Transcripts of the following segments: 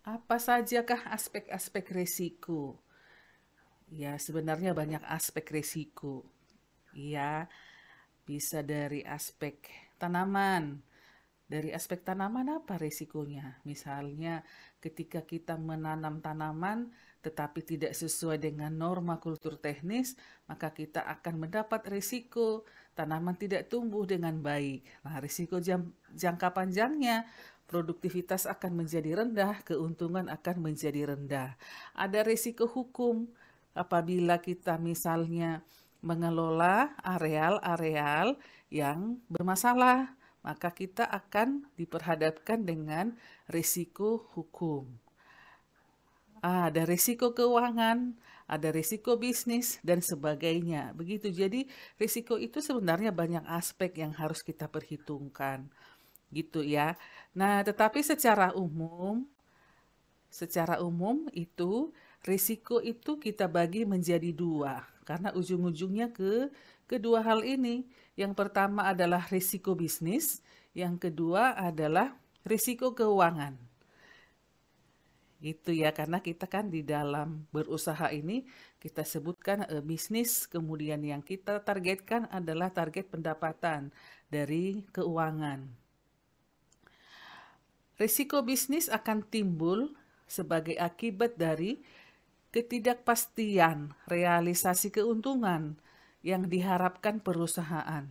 Apa sajakah aspek-aspek risiko? Ya, sebenarnya banyak aspek risiko. Ya, bisa dari aspek tanaman. Dari aspek tanaman apa risikonya? Misalnya ketika kita menanam tanaman tetapi tidak sesuai dengan norma kultur teknis, maka kita akan mendapat risiko tanaman tidak tumbuh dengan baik. Nah, risiko jangka panjangnya produktivitas akan menjadi rendah, keuntungan akan menjadi rendah. Ada risiko hukum apabila kita misalnya mengelola areal-areal yang bermasalah, maka kita akan diperhadapkan dengan risiko hukum. Ada risiko keuangan, ada risiko bisnis, dan sebagainya. Begitu. Jadi, risiko itu sebenarnya banyak aspek yang harus kita perhitungkan. Gitu ya. Nah, tetapi secara umum itu risiko itu kita bagi menjadi dua. Karena ujung-ujungnya ke kedua hal ini. Yang pertama adalah risiko bisnis, yang kedua adalah risiko keuangan. Gitu ya, karena kita kan di dalam berusaha ini kita sebutkan bisnis, kemudian yang kita targetkan adalah target pendapatan dari keuangan. Risiko bisnis akan timbul sebagai akibat dari ketidakpastian realisasi keuntungan yang diharapkan perusahaan.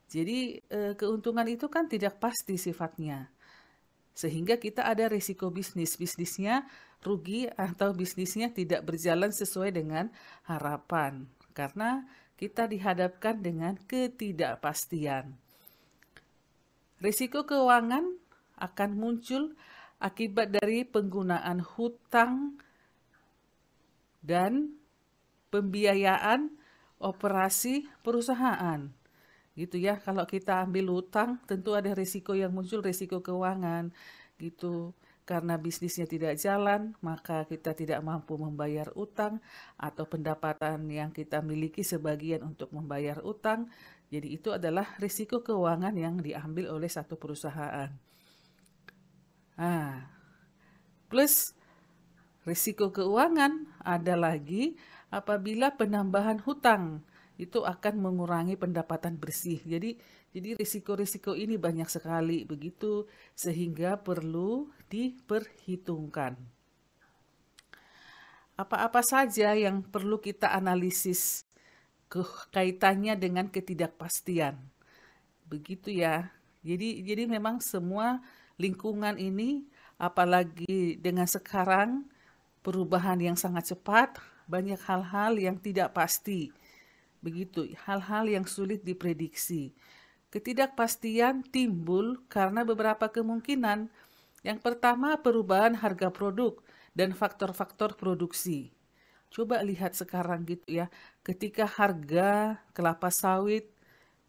Jadi keuntungan itu kan tidak pasti sifatnya. Sehingga kita ada risiko bisnis. Bisnisnya rugi atau bisnisnya tidak berjalan sesuai dengan harapan. Karena kita dihadapkan dengan ketidakpastian. Risiko keuangan akan muncul akibat dari penggunaan hutang dan pembiayaan operasi perusahaan. Gitu ya, kalau kita ambil hutang tentu ada risiko yang muncul, risiko keuangan gitu. Karena bisnisnya tidak jalan, maka kita tidak mampu membayar utang atau pendapatan yang kita miliki sebagian untuk membayar utang. Jadi itu adalah risiko keuangan yang diambil oleh satu perusahaan. Nah, plus risiko keuangan ada lagi apabila penambahan hutang itu akan mengurangi pendapatan bersih. Jadi risiko-risiko ini banyak sekali begitu sehingga perlu diperhitungkan. Apa-apa saja yang perlu kita analisis kaitannya dengan ketidakpastian. Begitu ya. Jadi memang semua lingkungan ini apalagi dengan sekarang perubahan yang sangat cepat, banyak hal-hal yang tidak pasti. Begitu, hal-hal yang sulit diprediksi. Ketidakpastian timbul karena beberapa kemungkinan. Yang pertama, perubahan harga produk dan faktor-faktor produksi. Coba lihat sekarang gitu ya, ketika harga kelapa sawit,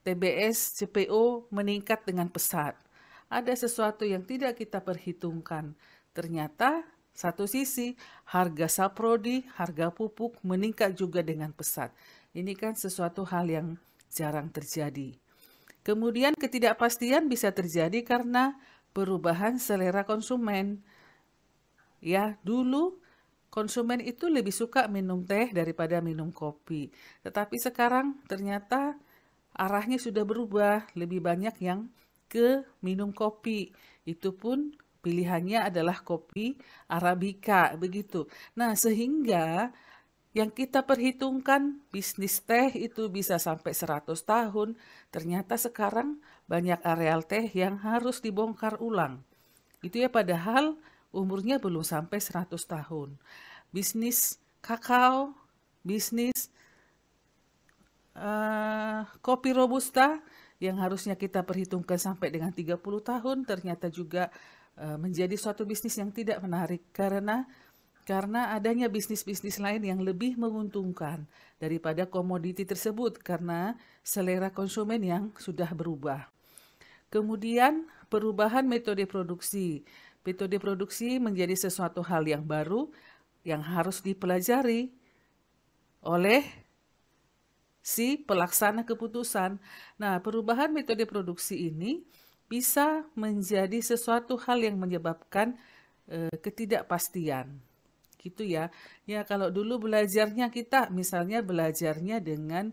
TBS, CPO meningkat dengan pesat. Ada sesuatu yang tidak kita perhitungkan. Ternyata satu sisi harga saprodi, harga pupuk meningkat juga dengan pesat. Ini kan sesuatu hal yang jarang terjadi. Kemudian ketidakpastian bisa terjadi karena perubahan selera konsumen. Ya, dulu konsumen itu lebih suka minum teh daripada minum kopi. Tetapi sekarang ternyata arahnya sudah berubah, lebih banyak yang ke minum kopi. Itu pun pilihannya adalah kopi Arabica, begitu. Nah, sehingga yang kita perhitungkan bisnis teh itu bisa sampai 100 tahun, ternyata sekarang banyak areal teh yang harus dibongkar ulang. Itu ya padahal umurnya belum sampai 100 tahun. Bisnis kakao, bisnis kopi robusta yang harusnya kita perhitungkan sampai dengan 30 tahun ternyata juga menjadi suatu bisnis yang tidak menarik karena adanya bisnis-bisnis lain yang lebih menguntungkan daripada komoditi tersebut karena selera konsumen yang sudah berubah. Kemudian perubahan metode produksi. Metode produksi menjadi sesuatu hal yang baru yang harus dipelajari oleh si pelaksana keputusan. Nah, perubahan metode produksi ini bisa menjadi sesuatu hal yang menyebabkan ketidakpastian. Gitu ya. Ya kalau dulu belajarnya kita misalnya belajarnya dengan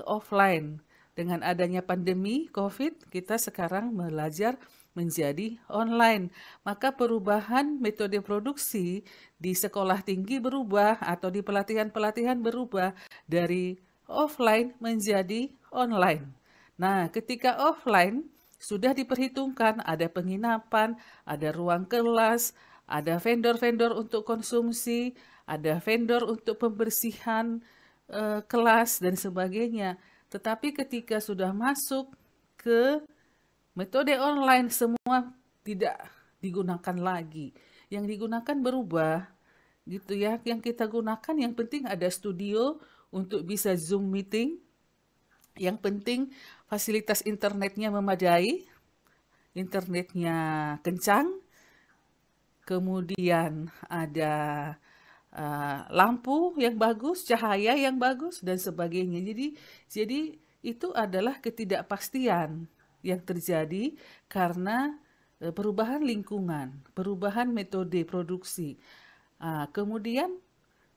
offline. Dengan adanya pandemi COVID, kita sekarang belajar menjadi online. Maka perubahan metode produksi di sekolah tinggi berubah atau di pelatihan-pelatihan berubah dari offline menjadi online. Nah, ketika offline sudah diperhitungkan ada penginapan, ada ruang kelas, ada vendor-vendor untuk konsumsi, ada vendor untuk pembersihan kelas dan sebagainya. Tetapi ketika sudah masuk ke metode online, semua tidak digunakan lagi. Yang digunakan berubah, gitu ya. Yang kita gunakan yang penting ada studio untuk bisa Zoom meeting. Yang penting fasilitas internetnya memadai, internetnya kencang, kemudian ada lampu yang bagus, cahaya yang bagus dan sebagainya. Jadi itu adalah ketidakpastian yang terjadi karena perubahan lingkungan, perubahan metode produksi. Kemudian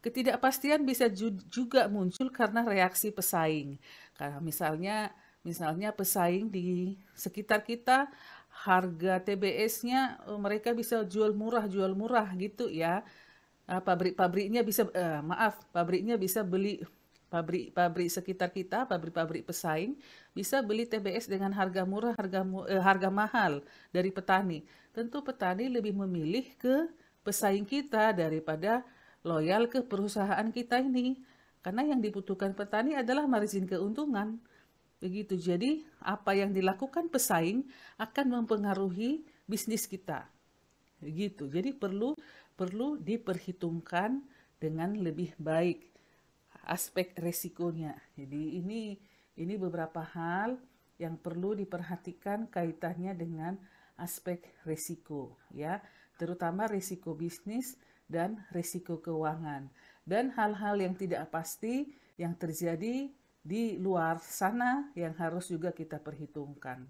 ketidakpastian bisa juga muncul karena reaksi pesaing. Karena misalnya pesaing di sekitar kita harga TBS-nya mereka bisa jual murah gitu ya. Pabriknya bisa pabriknya bisa beli pabrik sekitar kita, pabrik-pabrik pesaing bisa beli TBS dengan harga murah, harga mahal dari petani. Tentu petani lebih memilih ke pesaing kita daripada loyal ke perusahaan kita ini. Karena yang dibutuhkan petani adalah margin keuntungan. Begitu. Jadi, apa yang dilakukan pesaing akan mempengaruhi bisnis kita. Begitu. Jadi perlu diperhitungkan dengan lebih baik aspek resikonya. Jadi ini beberapa hal yang perlu diperhatikan kaitannya dengan aspek resiko ya, terutama resiko bisnis dan risiko keuangan, dan hal-hal yang tidak pasti yang terjadi di luar sana yang harus juga kita perhitungkan.